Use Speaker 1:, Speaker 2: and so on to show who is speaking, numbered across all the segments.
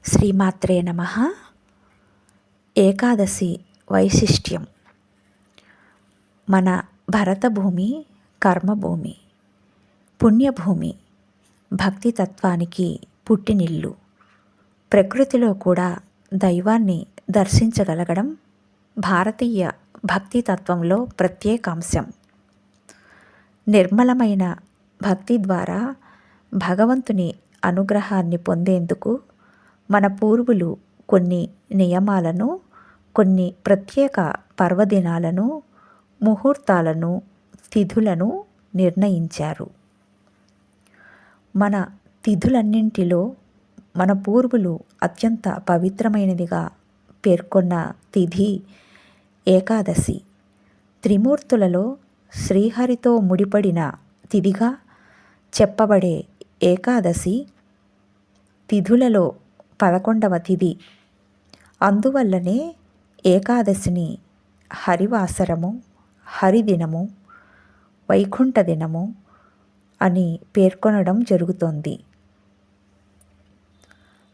Speaker 1: శ్రీమాత్రే నమః. ఏకాదశి వైశిష్ట్యం. మన భరతభూమి కర్మభూమి, పుణ్యభూమి, భక్తితత్వానికి పుట్టినిల్లు. ప్రకృతిలో కూడా దైవాన్ని దర్శించగలగడం భారతీయ భక్తితత్వంలో ప్రత్యేక అంశం. నిర్మలమైన భక్తి ద్వారా భగవంతుని అనుగ్రహాన్ని పొందేందుకు మన పూర్వులు కొన్ని నియమాలను, కొన్ని ప్రత్యేక పర్వదినాలను, ముహూర్తాలను, తిథులను నిర్ణయించారు. మన తిథులన్నింటిలో మన పూర్వులు అత్యంత పవిత్రమైనదిగా పేర్కొన్న తిథి ఏకాదశి. త్రిమూర్తులలో శ్రీహరితో ముడిపడిన తిథిగా చెప్పబడే ఏకాదశి తిథులలో 11వ తిథి. అందువల్లనే ఏకాదశిని హరివాసరము, హరిదినము, వైకుంఠ దినము అని పేర్కొనడం జరుగుతోంది.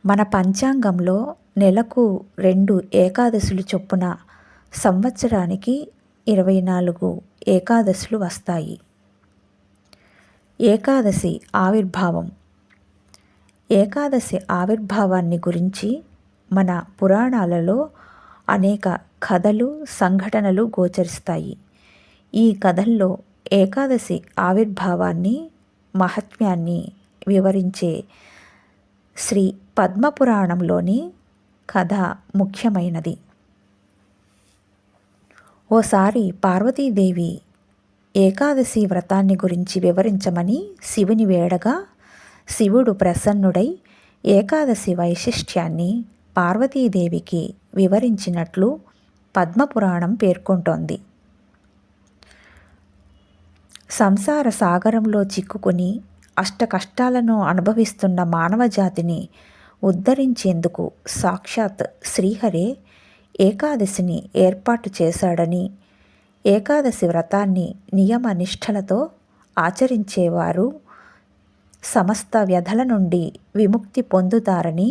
Speaker 1: మన పంచాంగంలో నెలకు 2 ఏకాదశులు చొప్పున సంవత్సరానికి 24 ఏకాదశులు వస్తాయి. ఏకాదశి ఆవిర్భావం. ఏకాదశి ఆవిర్భావాన్ని గురించి మన పురాణాలలో అనేక కథలు, సంఘటనలు గోచరిస్తాయి. ఈ కథల్లో ఏకాదశి ఆవిర్భావాన్ని, మహాత్మ్యాన్ని వివరించే శ్రీ పద్మపురాణంలోని కథ ముఖ్యమైనది. ఓసారి పార్వతీదేవి ఏకాదశి వ్రతాన్ని గురించి వివరించమని శివుని వేడగా శివుడు ప్రసన్నుడై ఏకాదశి వైశిష్ట్యాన్ని పార్వతీదేవికి వివరించినట్లు పద్మపురాణం పేర్కొంటోంది. సంసార సాగరంలో చిక్కుకుని అష్టకష్టాలను అనుభవిస్తున్న మానవజాతిని ఉద్ధరించేందుకు సాక్షాత్ శ్రీహరే ఏకాదశిని ఏర్పాటు చేశాడని, ఏకాదశి వ్రతాన్ని నియమ నిష్ఠలతో ఆచరించేవారు సమస్త వ్యధల నుండి విముక్తి పొందుతారని,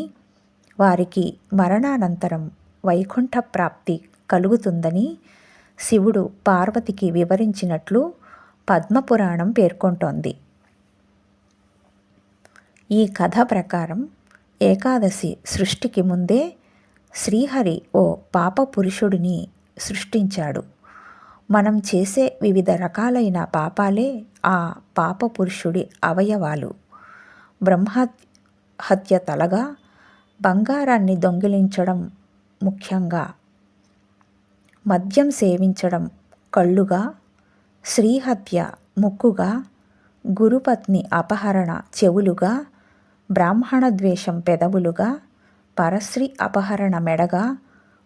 Speaker 1: వారికి మరణానంతరం వైకుంఠ ప్రాప్తి కలుగుతుందని శివుడు పార్వతికి వివరించినట్లు పద్మపురాణం పేర్కొంటోంది. ఈ కథ ప్రకారం ఏకాదశి సృష్టికి ముందే శ్రీహరి ఓ పాప పురుషుడిని సృష్టించాడు. మనం చేసే వివిధ రకాలైన పాపాలే ఆ పాప పురుషుడి అవయవాలు. బ్రహ్మహత్య తలగా, బంగారాన్ని దొంగిలించడం ముఖ్యంగా, మద్యం సేవించడం కళ్ళుగా, శ్రీహత్య ముక్కుగా, గురుపత్ని అపహరణ చెవులుగా, బ్రాహ్మణ ద్వేషం పెదవులుగా, పరశ్రీ అపహరణ మెడగా,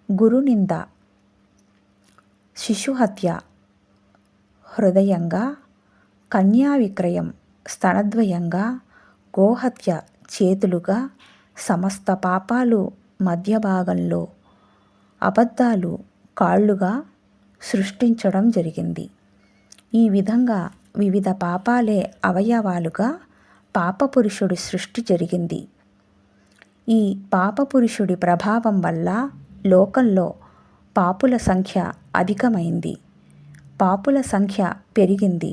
Speaker 1: గురునింద, శిశుహత్య హృదయంగా, కన్యా విక్రయం స్తనద్వయంగా, గోహత్య చేతులుగా, సమస్త పాపాలు మధ్య భాగంలో, అబద్ధాలు కాళ్ళుగా సృష్టించడం జరిగింది. ఈ విధంగా వివిధ పాపాలే అవయవాలుగా పాపపురుషుడి సృష్టి జరిగింది. ఈ పాపపురుషుడి ప్రభావం వల్ల లోకంలో పాపుల సంఖ్య అధికమైంది. పాపుల సంఖ్య పెరిగింది.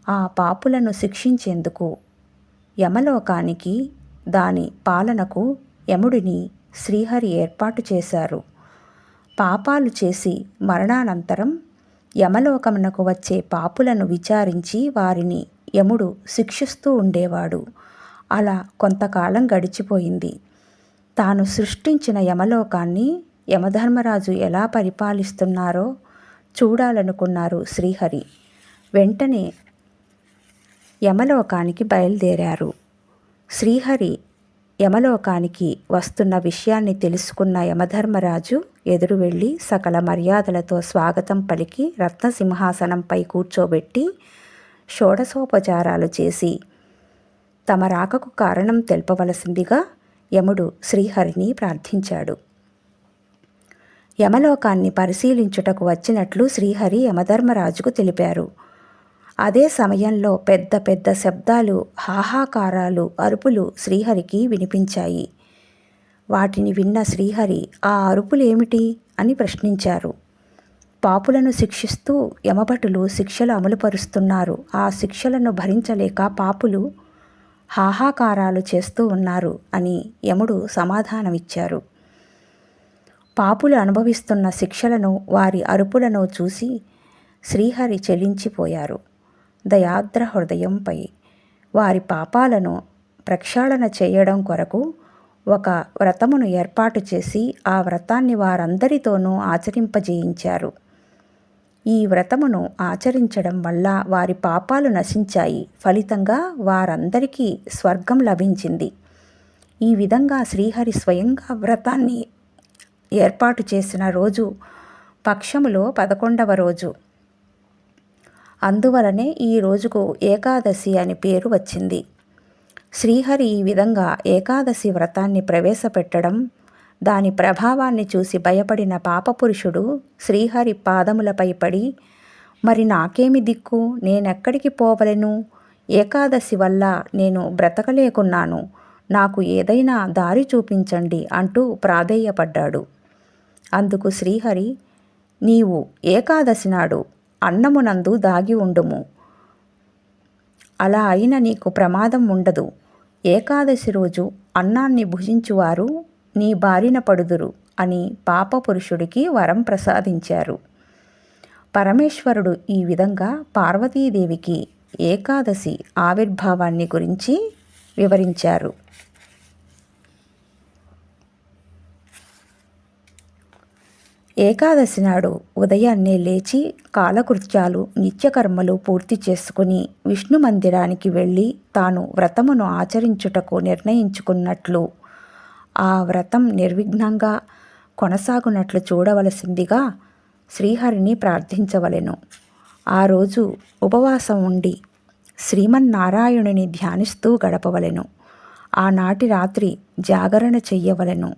Speaker 1: ఆ పాపులను శిక్షించేందుకు యమలోకానికి, దాని పాలనకు యముడిని శ్రీహరి ఏర్పాటు చేశారు. పాపాలు చేసి మరణానంతరం యమలోకమునకు వచ్చే పాపులను విచారించి వారిని యముడు శిక్షిస్తూ ఉండేవాడు. అలా కొంతకాలం గడిచిపోయింది. తాను సృష్టించిన యమలోకాన్ని యమధర్మరాజు ఎలా పరిపాలిస్తున్నారో చూడాలనుకున్నారు శ్రీహరి. వెంటనే యమలోకానికి బయలుదేరారు. శ్రీహరి యమలోకానికి వస్తున్న విషయాన్ని తెలుసుకున్న యమధర్మరాజు ఎదురు వెళ్ళి సకల మర్యాదలతో స్వాగతం పలికి రత్నసింహాసనంపై కూర్చోబెట్టి షోడశోపచారాలు చేసి తమ రాకకు కారణం తెలుపవలసిందిగా యముడు శ్రీహరిని ప్రార్థించాడు. యమలోకాన్ని పరిశీలించుటకు వచ్చినట్లు శ్రీహరి యమధర్మరాజుకు తెలిపారు. అదే సమయంలో పెద్ద పెద్ద శబ్దాలు, హాహాకారాలు, అరుపులు శ్రీహరికి వినిపించాయి. వాటిని విన్న శ్రీహరి ఆ అరుపులేమిటి అని ప్రశ్నించారు. పాపులను శిక్షిస్తూ యమభటులు శిక్షలు అమలుపరుస్తున్నారు. ఆ శిక్షలను భరించలేక పాపులు హాహాకారాలు చేస్తూ ఉన్నారు అని యముడు సమాధానమిచ్చారు. పాపులు అనుభవిస్తున్న శిక్షలను, వారి అరుపులను చూసి శ్రీహరి చెలించిపోయారు. దయార్ద్ర హృదయంపై వారి పాపాలను ప్రక్షాళన చేయడం కొరకు ఒక వ్రతమును ఏర్పాటు చేసి ఆ వ్రతాన్ని వారందరితోనూ ఆచరింపజేయించారు. ఈ వ్రతమును ఆచరించడం వల్ల వారి పాపాలు నశించాయి. ఫలితంగా వారందరికీ స్వర్గం లభించింది. ఈ విధంగా శ్రీహరి స్వయంగా వ్రతాన్ని ఏర్పాటు చేసిన రోజు పక్షములో 11వ రోజు. అందువలనే ఈ రోజుకు ఏకాదశి అని పేరు వచ్చింది. శ్రీహరి ఈ విధంగా ఏకాదశి వ్రతాన్ని ప్రవేశపెట్టడం, దాని ప్రభావాన్ని చూసి భయపడిన పాపపురుషుడు శ్రీహరి పాదములపై పడి, మరి నాకేమి దిక్కు, నేనెక్కడికి పోవలెను? ఏకాదశి వల్ల నేను బ్రతకలేకున్నాను, నాకు ఏదైనా దారి చూపించండి అంటూ ప్రాధేయపడ్డాడు. అందుకు శ్రీహరి, నీవు ఏకాదశి నాడు అన్నమునందు దాగి ఉండుము, అలా అయిన నీకు ప్రమాదం ఉండదు. ఏకాదశి రోజు అన్నాన్ని భుజించువారు నీ బారిన పడుదురు అని పాపపురుషుడికి వరం ప్రసాదించారు. పరమేశ్వరుడు ఈ విధంగా పార్వతీదేవికి ఏకాదశి ఆవిర్భావాన్ని గురించి వివరించారు. ఏకాదశి నాడు ఉదయాన్నే లేచి కాలకృత్యాలు, నిత్యకర్మలు పూర్తి చేసుకుని విష్ణు మందిరానికి వెళ్ళి తాను వ్రతమును ఆచరించుటకు నిర్ణయించుకున్నట్లు, ఆ వ్రతం నిర్విఘ్నంగా కొనసాగునట్లు చూడవలసిందిగా శ్రీహరిని ప్రార్థించవలెను. ఆ రోజు ఉపవాసం ఉండి శ్రీమన్నారాయణుని ధ్యానిస్తూ గడపవలెను. ఆనాటి రాత్రి జాగరణ చెయ్యవలెను.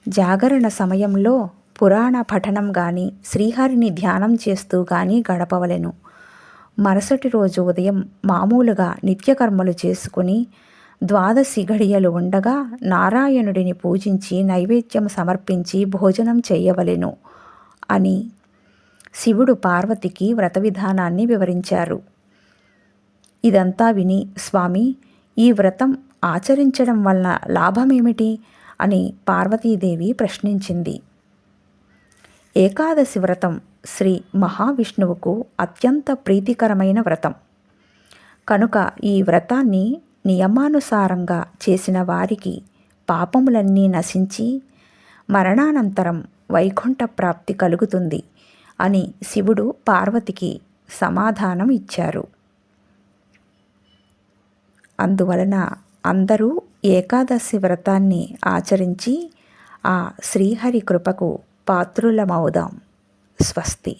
Speaker 1: జాగరణ సమయంలో పురాణ పఠనం గాని, శ్రీహరిని ధ్యానం చేస్తూ గాని గడపవలెను. మరుసటి రోజు ఉదయం మామూలుగా నిత్యకర్మలు చేసుకుని ద్వాదశి ఘడియలు ఉండగా నారాయణుడిని పూజించి నైవేద్యం సమర్పించి భోజనం చేయవలెను అని శివుడు పార్వతికి వ్రత విధానాన్ని వివరించారు. ఇదంతా విని, స్వామి, ఈ వ్రతం ఆచరించడం వలన లాభమేమిటి అని పార్వతీదేవి ప్రశ్నించింది. ఏకాదశి వ్రతం శ్రీ మహావిష్ణువుకు అత్యంత ప్రీతికరమైన వ్రతం కనుక ఈ వ్రతాన్ని నియమానుసారంగా చేసిన వారికి పాపములన్నీ నశించి మరణానంతరం వైకుంఠ ప్రాప్తి కలుగుతుంది అని శివుడు పార్వతికి సమాధానం ఇచ్చారు. అందువలన అందరూ ఏకాదశి వ్రతాన్ని ఆచరించి ఆ శ్రీహరి కృపకు పాత్రులమవుదాం. స్వస్తి.